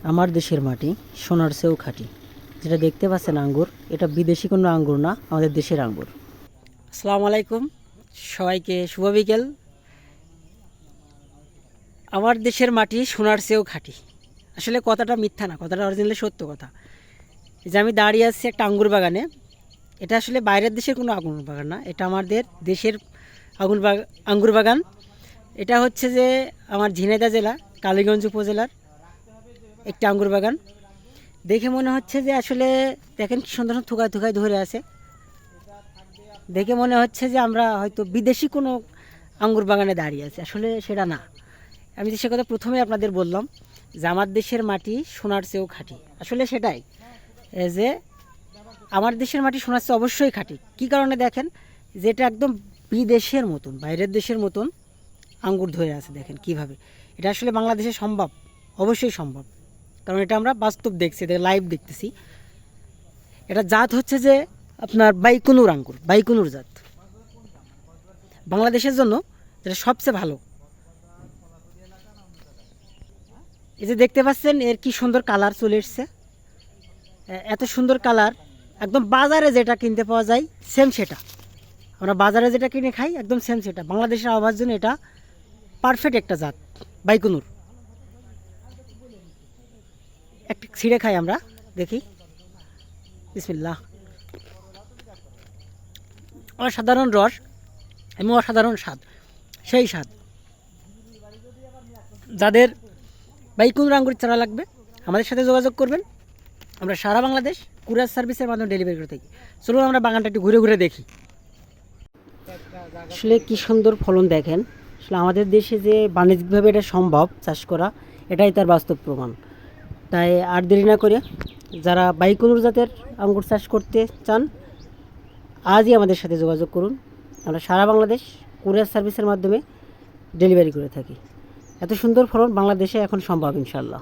আমার দেশের মাটি সোনার চেয়েও খাঁটি। যেটা দেখতে পাচ্ছেন আঙ্গুর, এটা বিদেশি কোনো আঙ্গুর না, আমাদের দেশের আঙ্গুর। আসসালামু আলাইকুম, সবাইকে শুভ বিকেল। আমার দেশের মাটি সোনার চেয়েও খাঁটি, আসলে কথাটা মিথ্যা না, কথাটা অরিজিনালি সত্য কথা। এই যে আমি দাঁড়িয়ে আছি একটা আঙ্গুর বাগানে, এটা আসলে বাইরের দেশের কোনো আঙ্গুর বাগান না, এটা আমাদের দেশের আঙ্গুর বাগান। এটা হচ্ছে যে আমার ঝিনাইদহ জেলা কালীগঞ্জ উপজেলার একটি আঙ্গুর বাগান। দেখে মনে হচ্ছে যে আসলে দেখেন কি সুন্দর থুকায় থুকায় ধরে আছে, দেখে মনে হচ্ছে যে আমরা হয়তো বিদেশি কোনো আঙ্গুর বাগানে দাঁড়িয়ে আছি, আসলে সেটা না। আমি যে সে কথা প্রথমে আপনাদের বললাম যে আমার দেশের মাটি সোনার চেয়েও খাঁটি, আসলে সেটাই। যে আমার দেশের মাটি সোনার চেয়ে অবশ্যই খাঁটি। কী কারণে দেখেন, যেটা একদম বিদেশের মতন, বাইরের দেশের মতন আঙ্গুর ধরে আছে, দেখেন কিভাবে। এটা আসলে বাংলাদেশে সম্ভব, অবশ্যই সম্ভব, কারণ এটা আমরা বাস্তব দেখছি, লাইভ দেখতেছি। এটা জাত হচ্ছে যে আপনার বাইকুনুর আঙ্গুর, বাইকুনুর জাত বাংলাদেশের জন্য যেটা সবচেয়ে ভালো। এই যে দেখতে পাচ্ছেন এর কি সুন্দর কালার চলে এসছে, এত সুন্দর কালার, একদম বাজারে যেটা কিনতে পাওয়া যায় সেম সেটা, আমরা বাজারে যেটা কিনে খাই একদম সেম সেটা। বাংলাদেশের আবহাওয়ার জন্য এটা পারফেক্ট একটা জাত বাইকুনুর। একটা ছিঁড়ে খাই আমরা, দেখি, বিসমিল্লাহ। অসাধারণ রস এবং অসাধারণ স্বাদ, সেই স্বাদ। যাদের বাইকুনুর আঙ্গুর চারা লাগবে আমাদের সাথে যোগাযোগ করবেন, আমরা সারা বাংলাদেশ কুরিয়ার সার্ভিসের মাধ্যমে ডেলিভারি করে থাকি। চলুন আমরা বাগানটা একটু ঘুরে ঘুরে দেখি। আসলে কী সুন্দর ফলন দেখেন, আসলে আমাদের দেশে যে বাণিজ্যিকভাবে এটা সম্ভব চাষ করা, এটাই তার বাস্তব প্রমাণ। তাই আর দেরি না করে যারা বাইকুনুর জাতের আঙ্গুর চাষ করতে চান আজই আমাদের সাথে যোগাযোগ করুন। আমরা সারা বাংলাদেশ কুরিয়ার সার্ভিসের মাধ্যমে ডেলিভারি করে থাকি। এত সুন্দর ফলন বাংলাদেশে এখন সম্ভব ইনশাল্লাহ।